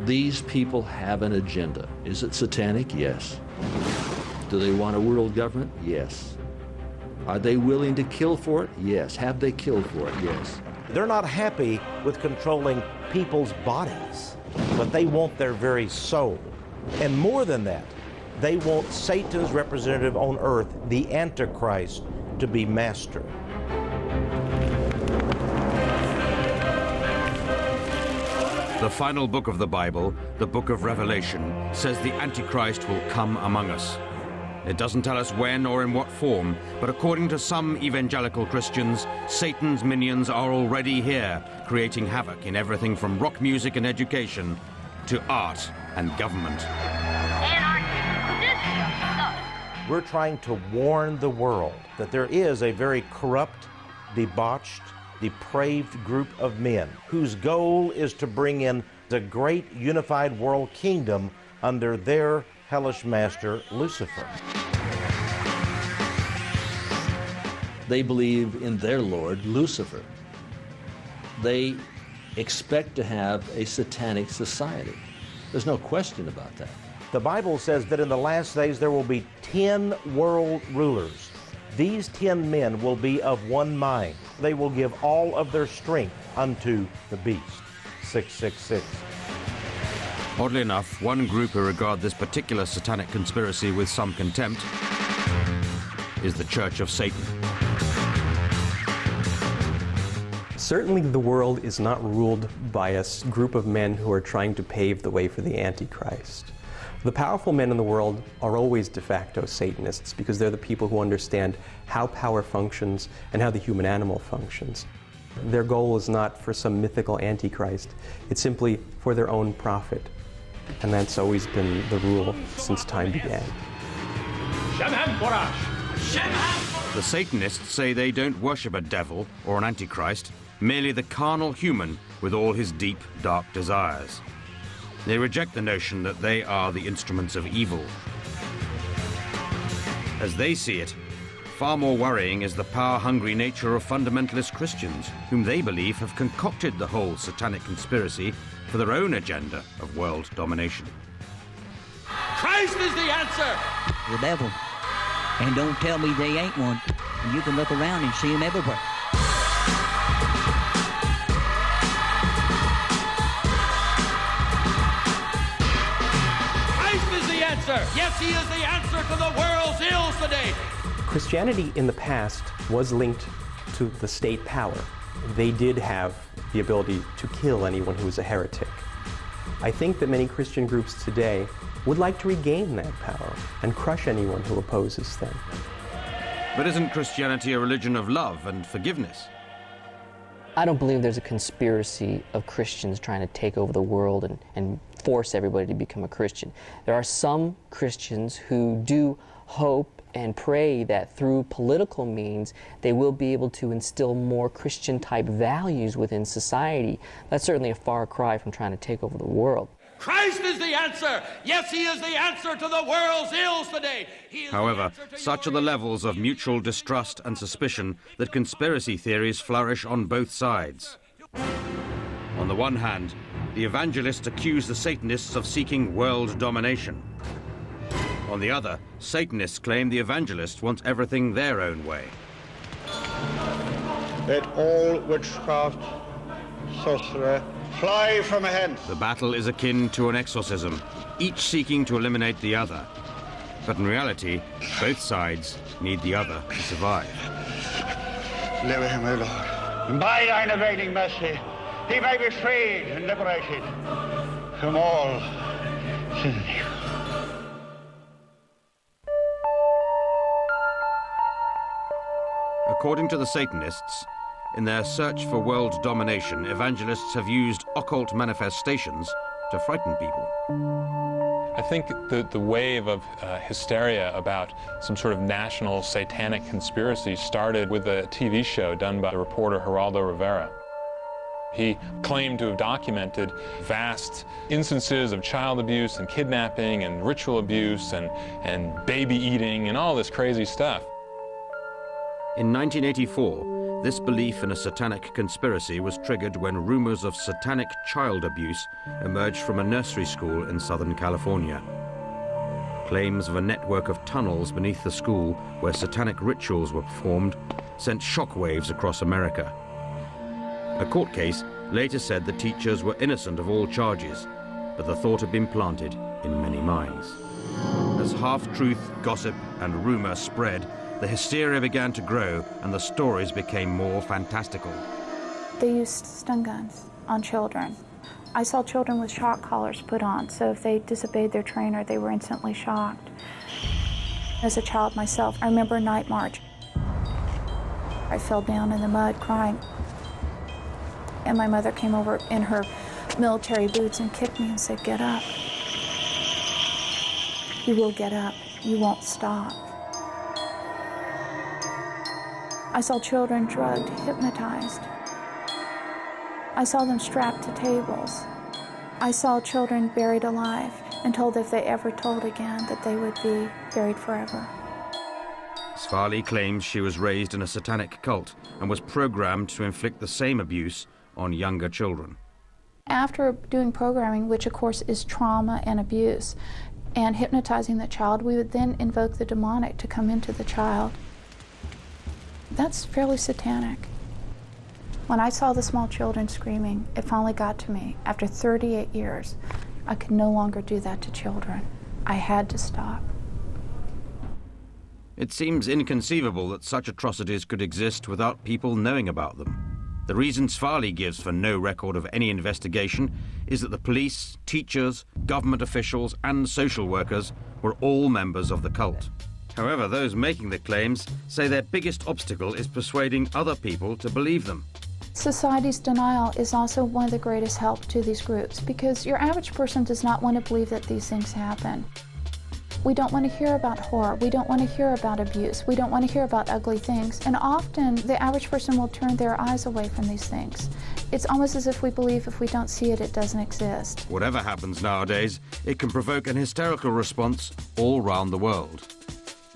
These people have an agenda. Is it satanic? Yes. Do they want a world government? Yes. Are they willing to kill for it? Yes. Have they killed for it? Yes. They're not happy with controlling people's bodies, but they want their very soul. And more than that, they want Satan's representative on earth, the Antichrist, to be master. The final book of the Bible, the book of Revelation, says the Antichrist will come among us. It doesn't tell us when or in what form, but according to some evangelical Christians, Satan's minions are already here, creating havoc in everything from rock music and education to art and government. We're trying to warn the world that there is a very corrupt, debauched, depraved group of men whose goal is to bring in the great unified world kingdom under their hellish master, Lucifer. They believe in their Lord, Lucifer. They expect to have a satanic society. There's no question about that. The Bible says that in the last days there will be 10 world rulers. These 10 men will be of one mind. They will give all of their strength unto the beast. 666. Oddly enough, one group who regard this particular satanic conspiracy with some contempt is the Church of Satan. Certainly the world is not ruled by a group of men who are trying to pave the way for the Antichrist. The powerful men in the world are always de facto Satanists because they're the people who understand how power functions and how the human animal functions. Their goal is not for some mythical Antichrist, it's simply for their own profit. And that's always been the rule since time began. The Satanists say they don't worship a devil or an Antichrist, merely the carnal human with all his deep, dark desires. They reject the notion that they are the instruments of evil. As they see it, far more worrying is the power-hungry nature of fundamentalist Christians, whom they believe have concocted the whole satanic conspiracy for their own agenda of world domination. Christ is the answer! The devil. And don't tell me they ain't one. You can look around and see him everywhere. Yes, he is the answer to the world's ills today. Christianity in the past was linked to the state power. They did have the ability to kill anyone who was a heretic. I think that many Christian groups today would like to regain that power and crush anyone who opposes them. But isn't Christianity a religion of love and forgiveness? I don't believe there's a conspiracy of Christians trying to take over the world and force everybody to become a Christian. There are some Christians who do hope and pray that through political means they will be able to instill more Christian-type values within society. That's certainly a far cry from trying to take over the world. Christ is the answer! Yes, he is the answer to the world's ills today! However, such are the levels of mutual distrust and suspicion that conspiracy theories flourish on both sides. On the one hand, the evangelists accuse the Satanists of seeking world domination. On the other, Satanists claim the evangelists want everything their own way. Let all witchcraft, sorcery, fly from hence. The battle is akin to an exorcism, each seeking to eliminate the other. But in reality, both sides need the other to survive. Deliver him, O Lord. And by thine availing mercy, he may be freed and liberated from all sin and evil. According to the Satanists, in their search for world domination, evangelists have used occult manifestations to frighten people. I think the wave of hysteria about some sort of national satanic conspiracy started with a TV show done by the reporter Geraldo Rivera. He claimed to have documented vast instances of child abuse and kidnapping and ritual abuse and baby eating and all this crazy stuff. In 1984, this belief in a satanic conspiracy was triggered when rumors of satanic child abuse emerged from a nursery school in Southern California. Claims of a network of tunnels beneath the school where satanic rituals were performed sent shockwaves across America. A court case later said the teachers were innocent of all charges, but the thought had been planted in many minds. As half-truth, gossip, and rumor spread, the hysteria began to grow and the stories became more fantastical. They used stun guns on children. I saw children with shock collars put on, so if they disobeyed their trainer, they were instantly shocked. As a child myself, I remember a night march. I fell down in the mud crying. And my mother came over in her military boots and kicked me and said, "Get up. You will get up. You won't stop." I saw children drugged, hypnotized. I saw them strapped to tables. I saw children buried alive and told if they ever told again that they would be buried forever. Svarli claims she was raised in a satanic cult and was programmed to inflict the same abuse on younger children. After doing programming, which of course is trauma and abuse, and hypnotizing the child, we would then invoke the demonic to come into the child. That's fairly satanic. When I saw the small children screaming, it finally got to me. After 38 years, I could no longer do that to children. I had to stop. It seems inconceivable that such atrocities could exist without people knowing about them. The reason Svarli gives for no record of any investigation is that the police, teachers, government officials, and social workers were all members of the cult. However, those making the claims say their biggest obstacle is persuading other people to believe them. Society's denial is also one of the greatest help to these groups, because your average person does not want to believe that these things happen. We don't want to hear about horror. We don't want to hear about abuse. We don't want to hear about ugly things. And often, the average person will turn their eyes away from these things. It's almost as if we believe if we don't see it, it doesn't exist. Whatever happens nowadays, it can provoke an hysterical response all around the world.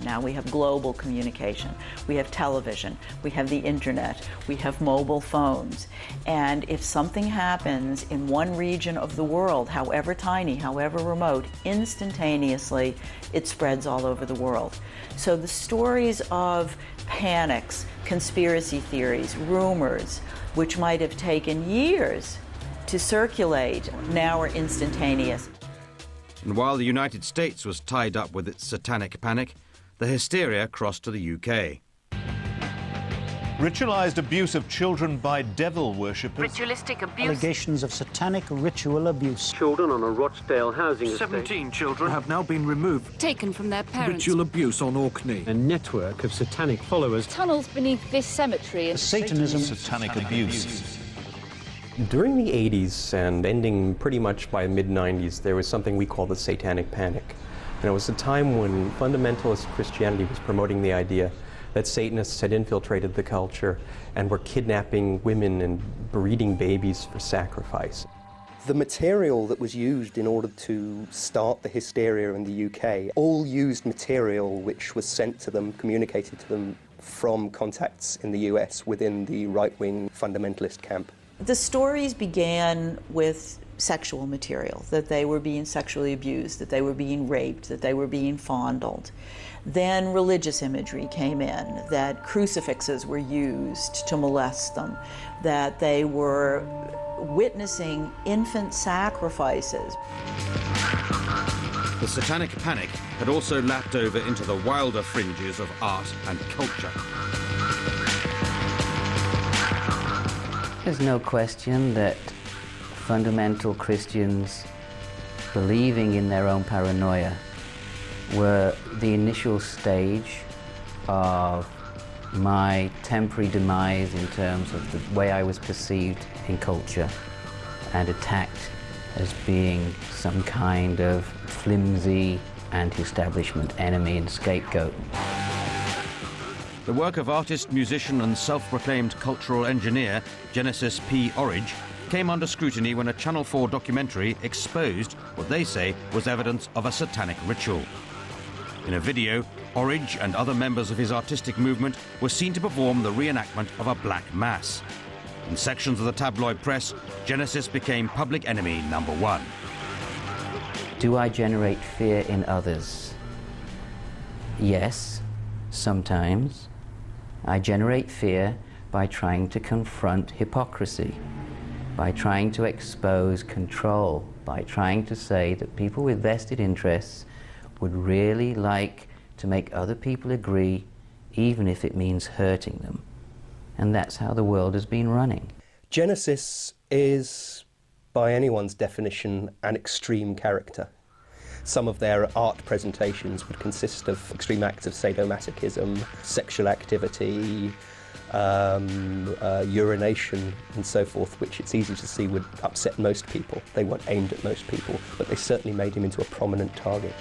Now we have global communication, we have television, we have the internet, we have mobile phones. And if something happens in one region of the world, however tiny, however remote, instantaneously it spreads all over the world. So the stories of panics, conspiracy theories, rumors, which might have taken years to circulate, now are instantaneous. And while the United States was tied up with its satanic panic, the hysteria crossed to the UK. Ritualized abuse of children by devil worshippers. Ritualistic abuse. Allegations of satanic ritual abuse. Children on a Rochdale housing estate. 17 children have now been removed. Taken from their parents. Ritual abuse on Orkney. A network of satanic followers. Tunnels beneath this cemetery. Satanism. Satanic abuse. During the 80s and ending pretty much by the mid-90s, there was something we call the Satanic Panic. And it was a time when fundamentalist Christianity was promoting the idea that Satanists had infiltrated the culture and were kidnapping women and breeding babies for sacrifice. The material that was used in order to start the hysteria in the UK all used material which was sent to them, communicated to them from contacts in the US within the right-wing fundamentalist camp. The stories began with sexual material, that they were being sexually abused, that they were being raped, that they were being fondled. Then religious imagery came in, that crucifixes were used to molest them, that they were witnessing infant sacrifices. The satanic panic had also lapped over into the wilder fringes of art and culture. There's no question that fundamental Christians believing in their own paranoia were the initial stage of my temporary demise in terms of the way I was perceived in culture and attacked as being some kind of flimsy anti-establishment enemy and scapegoat. The work of artist, musician and self-proclaimed cultural engineer Genesis P. Orridge came under scrutiny when a Channel 4 documentary exposed what they say was evidence of a satanic ritual. In a video, Orridge and other members of his artistic movement were seen to perform the reenactment of a black mass. In sections of the tabloid press, Genesis became public enemy number one. Do I generate fear in others? Yes, sometimes. I generate fear by trying to confront hypocrisy, by trying to expose control, by trying to say that people with vested interests would really like to make other people agree, even if it means hurting them. And that's how the world has been running. Genesis is, by anyone's definition, an extreme character. Some of their art presentations would consist of extreme acts of sadomasochism, sexual activity, urination and so forth, which it's easy to see would upset most people. They weren't aimed at most people, but they certainly made him into a prominent target.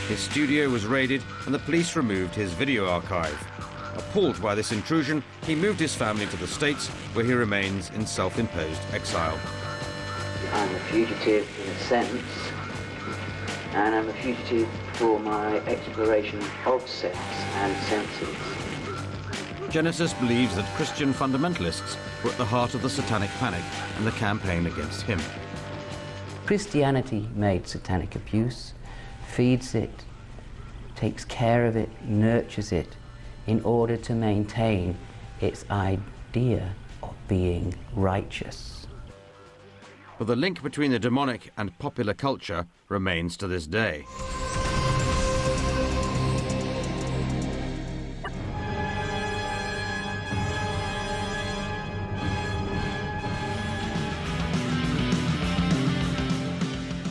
His studio was raided and the police removed his video archive. Appalled by this intrusion, he moved his family to the States, where he remains in self-imposed exile. I'm a fugitive in a sense, and I'm a fugitive for my exploration of sex and senses. Genesis believes that Christian fundamentalists were at the heart of the satanic panic and the campaign against him. Christianity made satanic abuse, feeds it, takes care of it, nurtures it, in order to maintain its idea of being righteous. But the link between the demonic and popular culture remains to this day.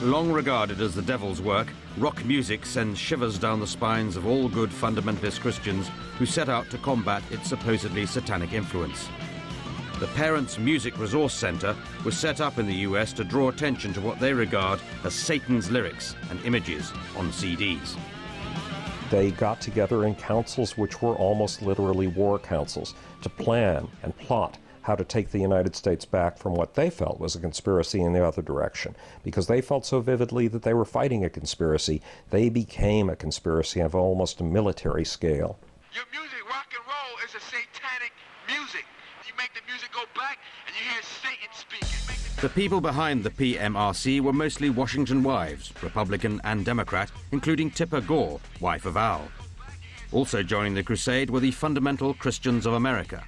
Long regarded as the devil's work, rock music sends shivers down the spines of all good fundamentalist Christians who set out to combat its supposedly satanic influence. The Parents Music Resource Center was set up in the US to draw attention to what they regard as Satan's lyrics and images on CDs. They got together in councils which were almost literally war councils to plan and plot how to take the United States back from what they felt was a conspiracy in the other direction. Because they felt so vividly that they were fighting a conspiracy, they became a conspiracy of almost a military scale. Your music, rock and roll, is a satanic music. You make the music go back and you hear Satan speaking. The people behind the PMRC were mostly Washington wives, Republican and Democrat, including Tipper Gore, wife of Al. Also joining the crusade were the Fundamental Christians of America.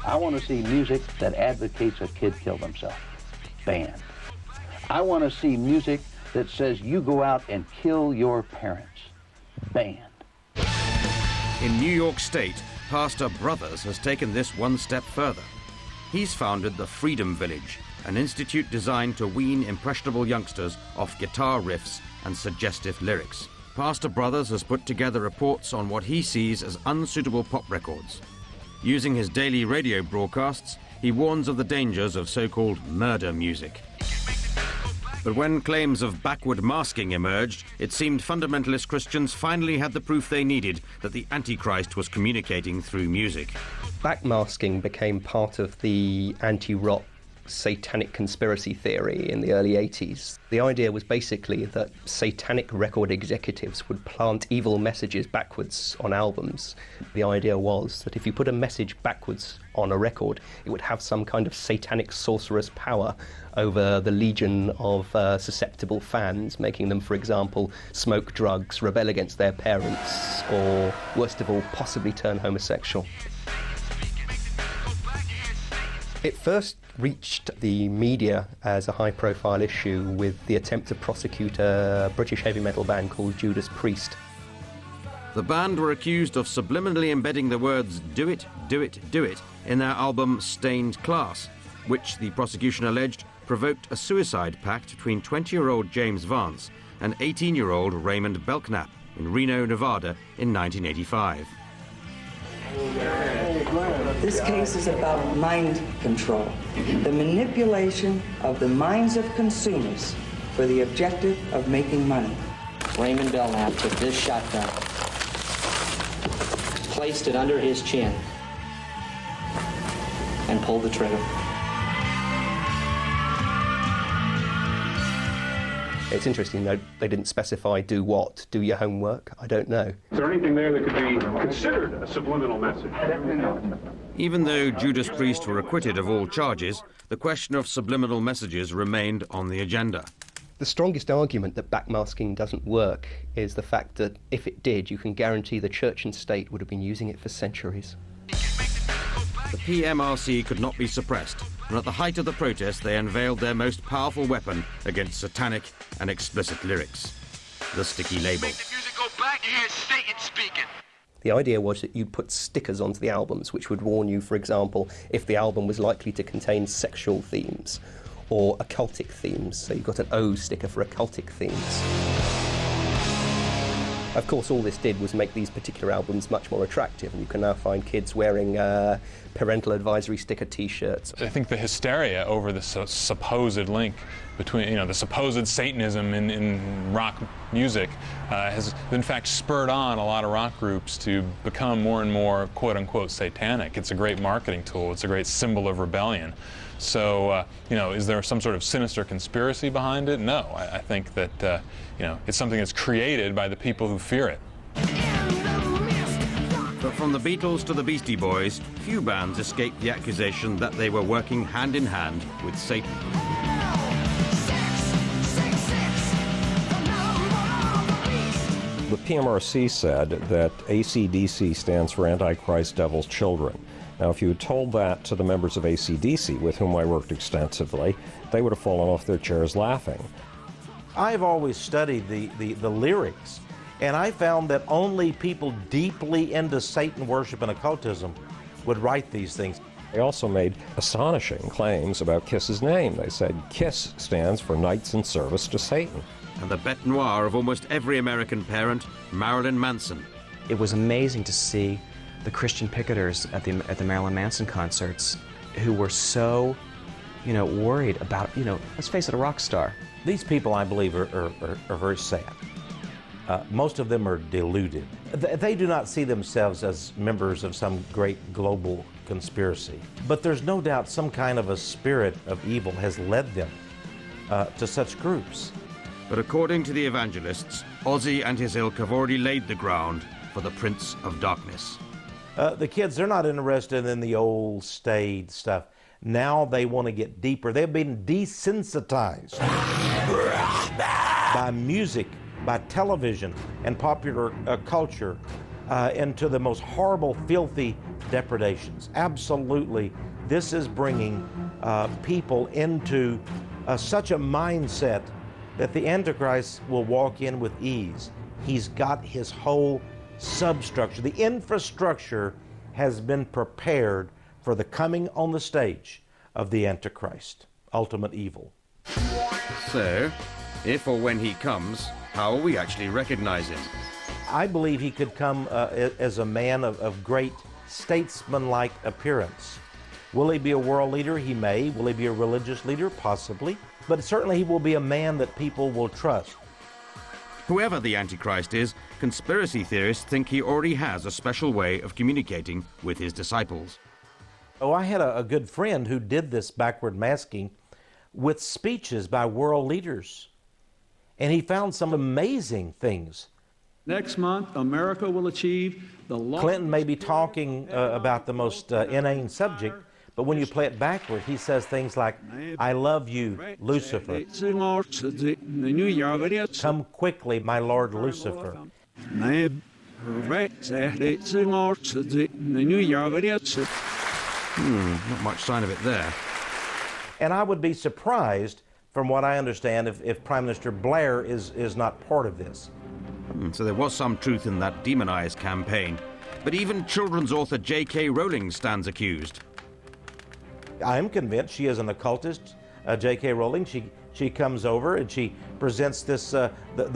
I want to see music that advocates a kid kill themselves. Banned. I want to see music that says you go out and kill your parents. Banned. In New York State, Pastor Brothers has taken this one step further. He's founded the Freedom Village, an institute designed to wean impressionable youngsters off guitar riffs and suggestive lyrics. Pastor Brothers has put together reports on what he sees as unsuitable pop records. Using his daily radio broadcasts, he warns of the dangers of so-called murder music. But when claims of backward masking emerged, it seemed fundamentalist Christians finally had the proof they needed that the Antichrist was communicating through music. Backmasking became part of the anti-rock satanic conspiracy theory in the early 80s. The idea was basically that satanic record executives would plant evil messages backwards on albums. The idea was that if you put a message backwards on a record, it would have some kind of satanic sorcerous power over the legion of susceptible fans, making them, for example, smoke drugs, rebel against their parents, or, worst of all, possibly turn homosexual. It first reached the media as a high-profile issue with the attempt to prosecute a British heavy metal band called Judas Priest. The band were accused of subliminally embedding the words "do it, do it, do it" in their album Stained Class, which the prosecution alleged provoked a suicide pact between 20-year-old James Vance and 18-year-old Raymond Belknap. in Reno, Nevada in 1985. This case is about mind control, the manipulation of the minds of consumers for the objective of making money. Raymond Belknap took this shotgun, placed it under his chin, and pulled the trigger. It's interesting, though, they didn't specify do what, do your homework. I don't know. Is there anything there that could be considered a subliminal message? Even though Judas Priest were acquitted of all charges, the question of subliminal messages remained on the agenda. The strongest argument that backmasking doesn't work is the fact that if it did, you can guarantee the church and state would have been using it for centuries. The PMRC could not be suppressed, and at the height of the protest they unveiled their most powerful weapon against satanic and explicit lyrics, the sticky label. Make the music go back, you hear Satan speaking. The idea was that you'd put stickers onto the albums which would warn you, for example, if the album was likely to contain sexual themes or occultic themes. So you've got an O sticker for occultic themes. Of course, all this did was make these particular albums much more attractive, and you can now find kids wearing parental advisory sticker T-shirts. I think the hysteria over the supposed link between, the supposed Satanism in rock music has, in fact, spurred on a lot of rock groups to become more and more, quote-unquote, satanic. It's a great marketing tool. It's a great symbol of rebellion. So, is there some sort of sinister conspiracy behind it? No. I think that, it's something that's created by the people who fear it. But from the Beatles to the Beastie Boys, few bands escaped the accusation that they were working hand in hand with Satan. The PMRC said that AC/DC stands for Antichrist Devil's Children. Now, if you had told that to the members of AC/DC, with whom I worked extensively, they would have fallen off their chairs laughing. I've always studied the lyrics, and I found that only people deeply into Satan worship and occultism would write these things. They also made astonishing claims about KISS's name. They said KISS stands for Knights in Service to Satan. And the bête noire of almost every American parent, Marilyn Manson. It was amazing to see the Christian picketers at the Marilyn Manson concerts who were so, worried about, let's face it, a rock star. These people, I believe, are very sad. Most of them are deluded. They do not see themselves as members of some great global conspiracy. But there's no doubt some kind of a spirit of evil has led them to such groups. But according to the evangelists, Ozzy and his ilk have already laid the ground for the Prince of Darkness. The kids, they're not interested in the old staid stuff. Now they want to get deeper. They've been desensitized by music, by television, and popular culture into the most horrible, filthy depredations. Absolutely, this is bringing people into such a mindset that the Antichrist will walk in with ease. He's got his whole substructure. The infrastructure has been prepared for the coming on the stage of the Antichrist, ultimate evil. So, if or when he comes, how will we actually recognize him? I believe he could come as a man of great statesman-like appearance. Will he be a world leader? He may. Will he be a religious leader? Possibly. But certainly he will be a man that people will trust. Whoever the Antichrist is, conspiracy theorists think he already has a special way of communicating with his disciples. Oh, I had a good friend who did this backward masking with speeches by world leaders. And he found some amazing things. Next month, America will achieve the law. Clinton may be talking about the most inane subject, but when you play it backward, he says things like, I love you, Lucifer. Come quickly, my Lord Lucifer. Not much sign of it there. And I would be surprised, from what I understand, if Prime Minister Blair is not part of this. So there was some truth in that demonized campaign. But even children's author J.K. Rowling stands accused. I am convinced she is an occultist, J.K. Rowling. She She comes over and she presents this, the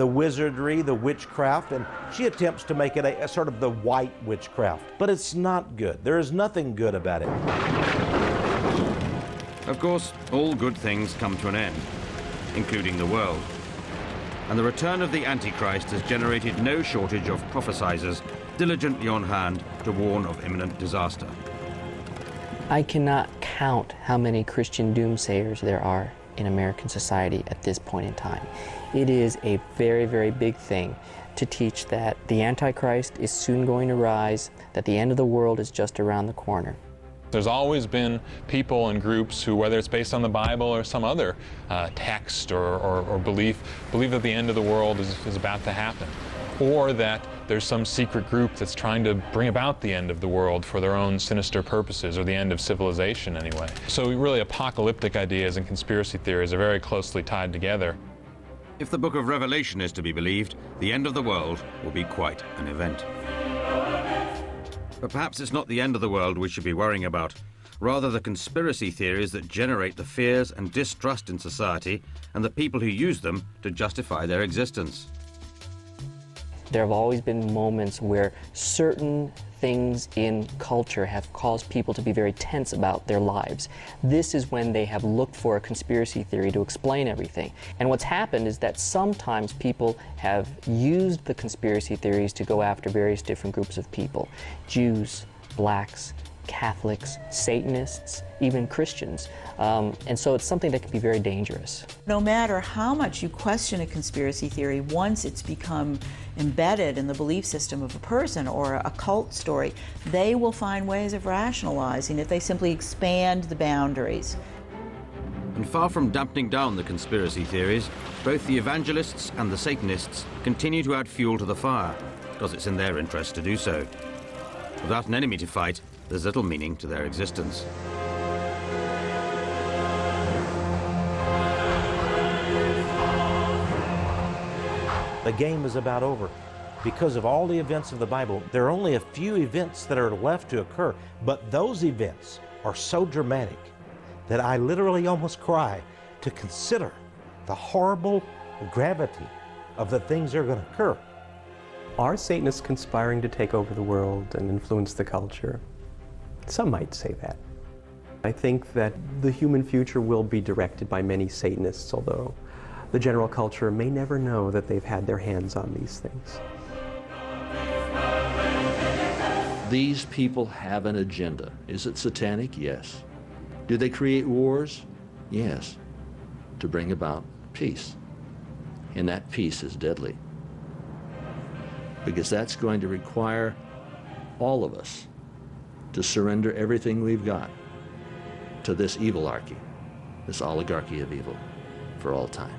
wizardry, the witchcraft, and she attempts to make it a sort of the white witchcraft. But it's not good. There is nothing good about it. Of course, all good things come to an end, including the world. And the return of the Antichrist has generated no shortage of prophesizers diligently on hand to warn of imminent disaster. I cannot count how many Christian doomsayers there are in American society at this point in time. It is a very, very big thing to teach that the Antichrist is soon going to rise, that the end of the world is just around the corner. There's always been people and groups who, whether it's based on the Bible or some other text or belief, believe that the end of the world is about to happen, or that there's some secret group that's trying to bring about the end of the world for their own sinister purposes, or the end of civilization anyway. So really apocalyptic ideas and conspiracy theories are very closely tied together. If the book of Revelation is to be believed, the end of the world will be quite an event. But perhaps it's not the end of the world we should be worrying about, rather the conspiracy theories that generate the fears and distrust in society and the people who use them to justify their existence. There have always been moments where certain things in culture have caused people to be very tense about their lives. This is when they have looked for a conspiracy theory to explain everything. And what's happened is that sometimes people have used the conspiracy theories to go after various different groups of people. Jews, blacks, Catholics, Satanists, even Christians. And so it's something that can be very dangerous. No matter how much you question a conspiracy theory, once it's become embedded in the belief system of a person or a cult story, they will find ways of rationalizing it. They simply expand the boundaries. And far from dampening down the conspiracy theories, both the evangelists and the Satanists continue to add fuel to the fire, because it's in their interest to do so. Without an enemy to fight, there's little meaning to their existence. The game is about over. Because of all the events of the Bible, there are only a few events that are left to occur, but those events are so dramatic that I literally almost cry to consider the horrible gravity of the things that are going to occur. Are Satanists conspiring to take over the world and influence the culture? Some might say that. I think that the human future will be directed by many Satanists, although the general culture may never know that they've had their hands on these things. These people have an agenda. Is it satanic? Yes. Do they create wars? Yes. To bring about peace. And that peace is deadly. Because that's going to require all of us to surrender everything we've got to this evilarchy, this oligarchy of evil, for all time.